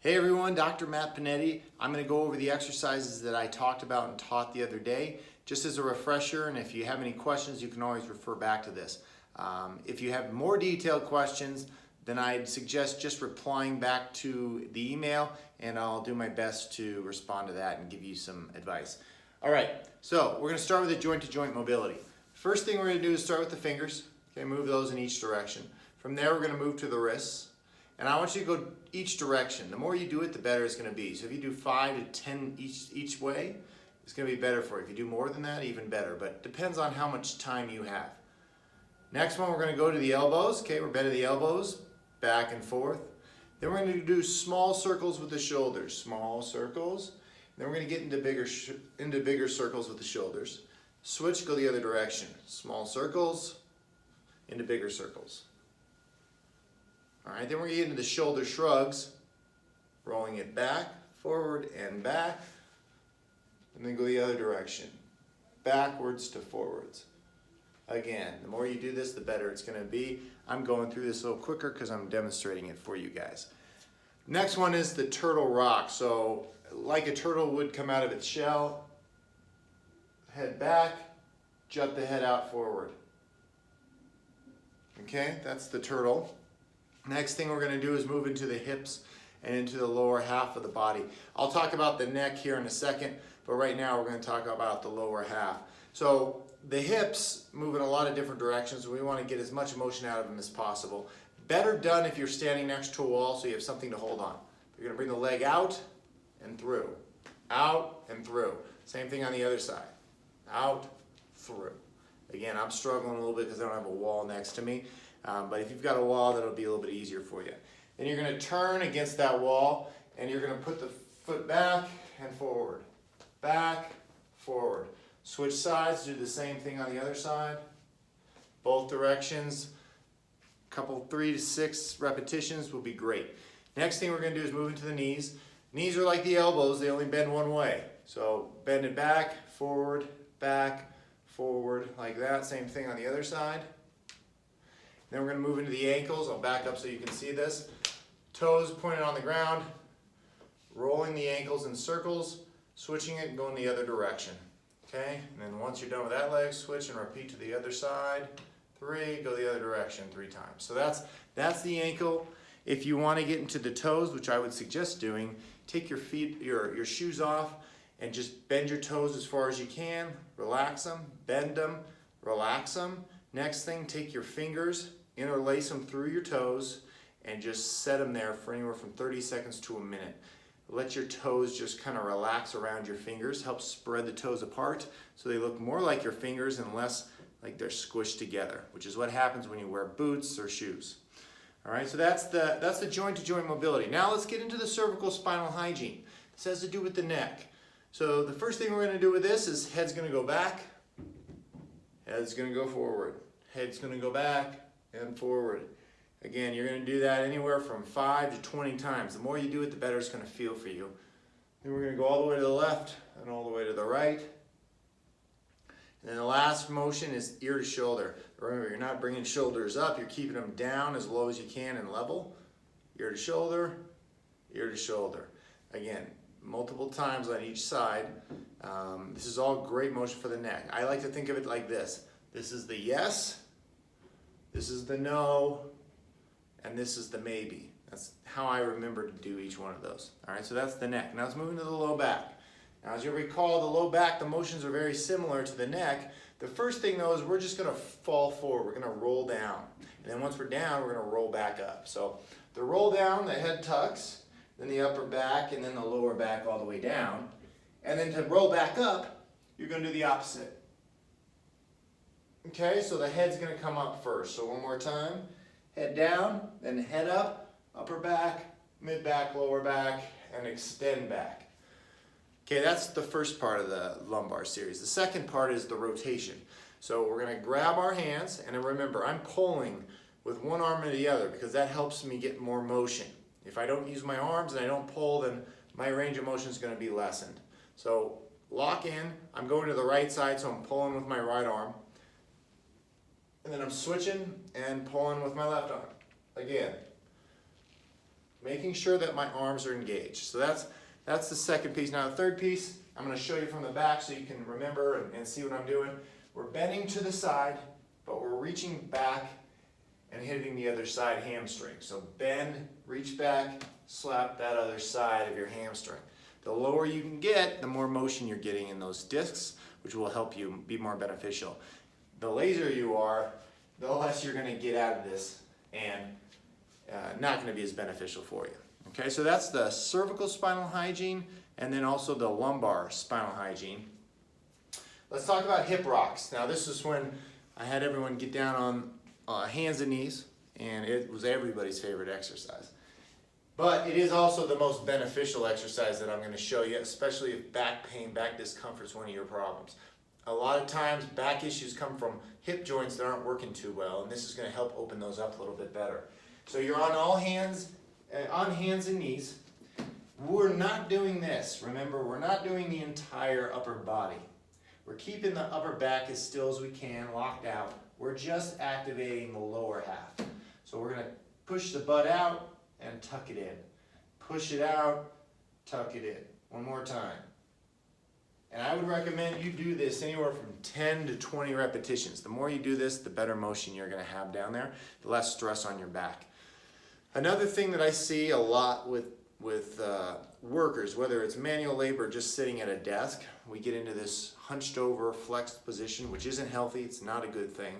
Hey everyone, Dr. Matt Panetti. I'm going to go over the exercises that I talked about and taught the other day, just as a refresher, and if you have any questions, you can always refer back to this. If you have more detailed questions, then I'd suggest just replying back to the email, and I'll do my best to respond to that and give you some advice. All right, so we're going to start with the joint-to-joint mobility. First thing we're going to do is start with the fingers. Okay, move those in each direction. From there, we're going to move to the wrists. And I want you to go each direction. The more you do it, the better it's going to be. So if you do 5 to 10 each way, it's going to be better for you. If you do more than that, even better. But it depends on how much time you have. Next one, we're going to go to the elbows. Okay, we're bending the elbows, back and forth. Then we're going to do small circles with the shoulders. Small circles. Then we're going to get into bigger circles with the shoulders. Switch, go the other direction. Small circles into bigger circles. All right, then we're going to get into the shoulder shrugs, rolling it back, forward, and back, and then go the other direction, backwards to forwards. Again, the more you do this, the better it's going to be. I'm going through this a little quicker because I'm demonstrating it for you guys. Next one is the turtle rock. So, like a turtle would come out of its shell, head back, jut the head out forward. Okay, that's the turtle. Next thing we're going to do is move into the hips and into the lower half of the body. I'll talk about the neck here in a second, but right now we're going to talk about the lower half. So the hips move in a lot of different directions. We want to get as much motion out of them as possible. Better done if you're standing next to a wall so you have something to hold on. You're going to bring the leg out and through. Out and through. Same thing on the other side. Out, through. Again, I'm struggling a little bit because I don't have a wall next to me. But if you've got a wall, that'll be a little bit easier for you. Then you're going to turn against that wall, and you're going to put the foot back and forward. Back, forward. Switch sides, do the same thing on the other side. Both directions. Couple 3 to 6 repetitions will be great. Next thing we're going to do is move into the knees. Knees are like the elbows, they only bend one way. So bend it back, forward, like that. Same thing on the other side. Then we're going to move into the ankles. I'll back up so you can see this. Toes pointed on the ground, rolling the ankles in circles, switching it and going the other direction. Okay, and then once you're done with that leg, switch and repeat to the other side. 3, go the other direction 3 times. So that's the ankle. If you want to get into the toes, which I would suggest doing, take your feet, your shoes off and just bend your toes as far as you can. Relax them, bend them, relax them. Next thing, take your fingers, interlace them through your toes, and just set them there for anywhere from 30 seconds to a minute. Let your toes just kind of relax around your fingers. Help spread the toes apart so they look more like your fingers and less like they're squished together, which is what happens when you wear boots or shoes. All right, so that's the joint-to-joint mobility. Now let's get into the cervical spinal hygiene. This has to do with the neck. So the first thing we're going to do with this is head's going to go back, head's going to go forward. Head's going to go back and forward. Again, you're going to do that anywhere from 5 to 20 times. The more you do it, the better it's going to feel for you. Then we're going to go all the way to the left and all the way to the right. And then the last motion is ear to shoulder. Remember, you're not bringing shoulders up. You're keeping them down as low as you can and level. Ear to shoulder, ear to shoulder. Again, multiple times on each side. This is all great motion for the neck. I like to think of it like this. This is the yes, this is the no, and this is the maybe. That's how I remember to do each one of those. All right, so that's the neck. Now let's move into the low back. Now as you recall, the low back, the motions are very similar to the neck. The first thing though is we're just going to fall forward. We're going to roll down. And then once we're down, we're going to roll back up. So the roll down, the head tucks, then the upper back, and then the lower back all the way down. And then to roll back up, you're going to do the opposite. Okay, so the head's going to come up first. So one more time. Head down, then head up, upper back, mid back, lower back, and extend back. Okay, that's the first part of the lumbar series. The second part is the rotation. So we're going to grab our hands, and then remember, I'm pulling with one arm and the other because that helps me get more motion. If I don't use my arms and I don't pull, then my range of motion is going to be lessened. So lock in. I'm going to the right side, so I'm pulling with my right arm. And then I'm switching and pulling with my left arm. Again, making sure that my arms are engaged. So that's the second piece. Now the third piece, I'm going to show you from the back so you can remember and see what I'm doing. We're bending to the side, but we're reaching back and hitting the other side hamstring. So bend, reach back, slap that other side of your hamstring. The lower you can get, the more motion you're getting in those discs, which will help you be more beneficial. The lazier you are, the less you're going to get out of this and not going to be as beneficial for you. Okay, so that's the cervical spinal hygiene and then also the lumbar spinal hygiene. Let's talk about hip rocks. Now this is when I had everyone get down on hands and knees, and it was everybody's favorite exercise. But it is also the most beneficial exercise that I'm going to show you, especially if back pain, back discomfort is one of your problems. A lot of times back issues come from hip joints that aren't working too well, and this is going to help open those up a little bit better. So you're on hands and knees. We're not doing this. Remember, we're not doing the entire upper body. We're keeping the upper back as still as we can, locked out. We're just activating the lower half. So we're going to push the butt out and tuck it in. Push it out, tuck it in. One more time. And I would recommend you do this anywhere from 10 to 20 repetitions. The more you do this, the better motion you're going to have down there, the less stress on your back. Another thing that I see a lot with workers, whether it's manual labor or just sitting at a desk, we get into this hunched over, flexed position, which isn't healthy. It's not a good thing.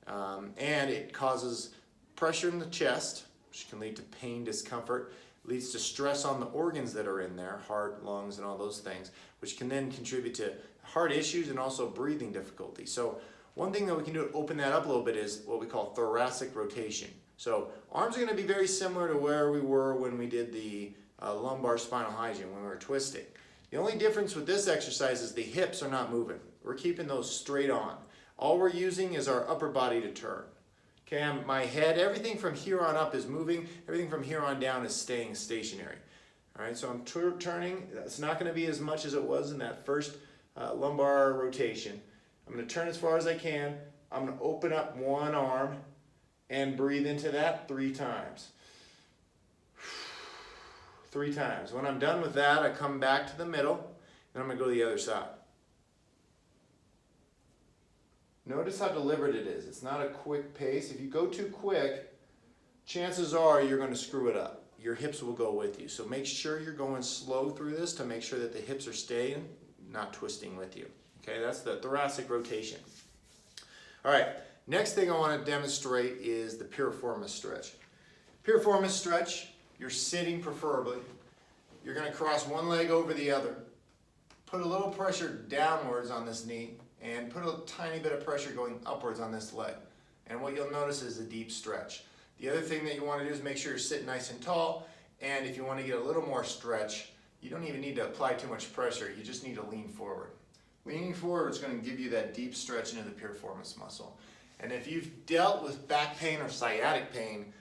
And it causes pressure in the chest, which can lead to pain, discomfort, leads to stress on the organs that are in there, heart, lungs, and all those things, which can then contribute to heart issues and also breathing difficulty. So one thing that we can do to open that up a little bit is what we call thoracic rotation. So arms are going to be very similar to where we were when we did the lumbar spinal hygiene, when we were twisting. The only difference with this exercise is the hips are not moving. We're keeping those straight on. All we're using is our upper body to turn. Okay, my head, everything from here on up is moving. Everything from here on down is staying stationary. All right, so I'm turning. That's not going to be as much as it was in that first lumbar rotation. I'm going to turn as far as I can. I'm going to open up one arm and breathe into that 3 times. 3 times. When I'm done with that, I come back to the middle, and I'm going to go to the other side. Notice how deliberate it is. It's not a quick pace. If you go too quick, chances are you're going to screw it up. Your hips will go with you. So make sure you're going slow through this to make sure that the hips are staying, not twisting with you. Okay, that's the thoracic rotation. All right, next thing I want to demonstrate is the piriformis stretch. Piriformis stretch, you're sitting preferably. You're going to cross one leg over the other. Put a little pressure downwards on this knee and put a tiny bit of pressure going upwards on this leg. And what you'll notice is a deep stretch. The other thing that you want to do is make sure you're sitting nice and tall, and if you want to get a little more stretch, you don't even need to apply too much pressure, you just need to lean forward. Leaning forward is going to give you that deep stretch into the piriformis muscle. And if you've dealt with back pain or sciatic pain,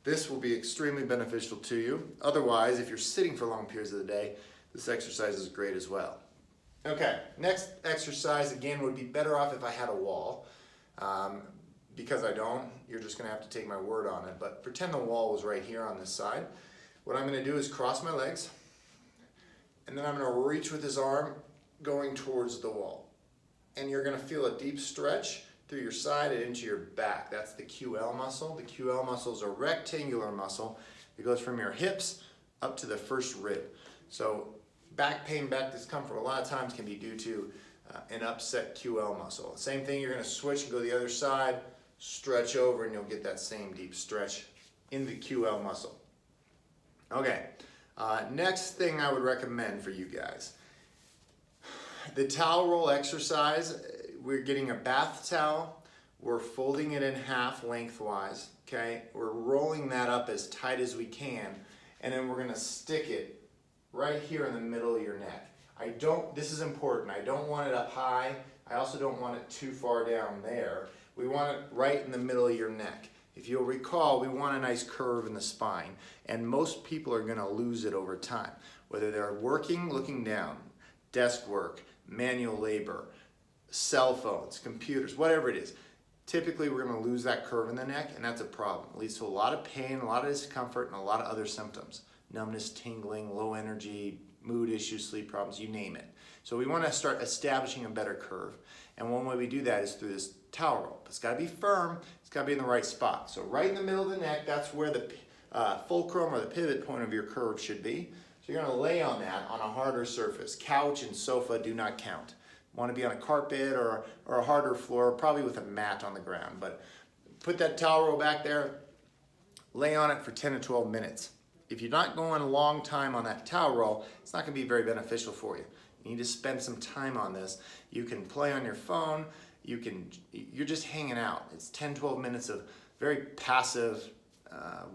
this will be extremely beneficial to you. Otherwise, if you're sitting for long periods of the day, this exercise is great as well. Okay, next exercise, again, would be better off if I had a wall. Because I don't, you're just going to have to take my word on it. But pretend the wall was right here on this side. What I'm going to do is cross my legs, and then I'm going to reach with this arm going towards the wall. And you're going to feel a deep stretch through your side and into your back. That's the QL muscle. The QL muscle is a rectangular muscle. It goes from your hips up to the first rib. So back pain, back discomfort a lot of times can be due to an upset QL muscle. Same thing, you're going to switch and go the other side, stretch over, and you'll get that same deep stretch in the QL muscle. Okay, next thing I would recommend for you guys. The towel roll exercise, we're getting a bath towel, we're folding it in half lengthwise, okay? We're rolling that up as tight as we can, and then we're going to stick it right here in the middle of your neck. This is important, I don't want it up high, I also don't want it too far down there. We want it right in the middle of your neck. If you'll recall, we want a nice curve in the spine, and most people are going to lose it over time. Whether they're working, looking down, desk work, manual labor, cell phones, computers, whatever it is. typically we're going to lose that curve in the neck, and that's a problem. It leads to a lot of pain, a lot of discomfort, and a lot of other symptoms. Numbness, tingling, low energy, mood issues, sleep problems, you name it. So we want to start establishing a better curve. And one way we do that is through this towel roll. It's got to be firm, it's got to be in the right spot. So right in the middle of the neck, that's where the fulcrum or the pivot point of your curve should be. So you're going to lay on that on a harder surface. Couch and sofa do not count. Want to be on a carpet or a harder floor, probably with a mat on the ground. But put that towel roll back there, lay on it for 10 to 12 minutes. If you're not going a long time on that towel roll, it's not going to be very beneficial for you. You need to spend some time on this. You can play on your phone. You're just hanging out. It's 10, 12 minutes of very passive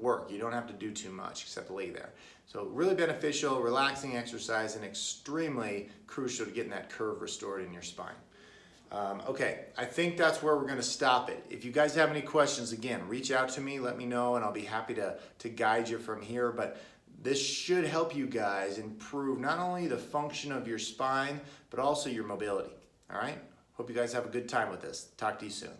work. You don't have to do too much except lay there. So really beneficial, relaxing exercise, and extremely crucial to getting that curve restored in your spine. Okay, I think that's where we're going to stop it. If you guys have any questions, again, reach out to me, let me know, and I'll be happy to guide you from here. But this should help you guys improve not only the function of your spine, but also your mobility. All right? Hope you guys have a good time with this. Talk to you soon.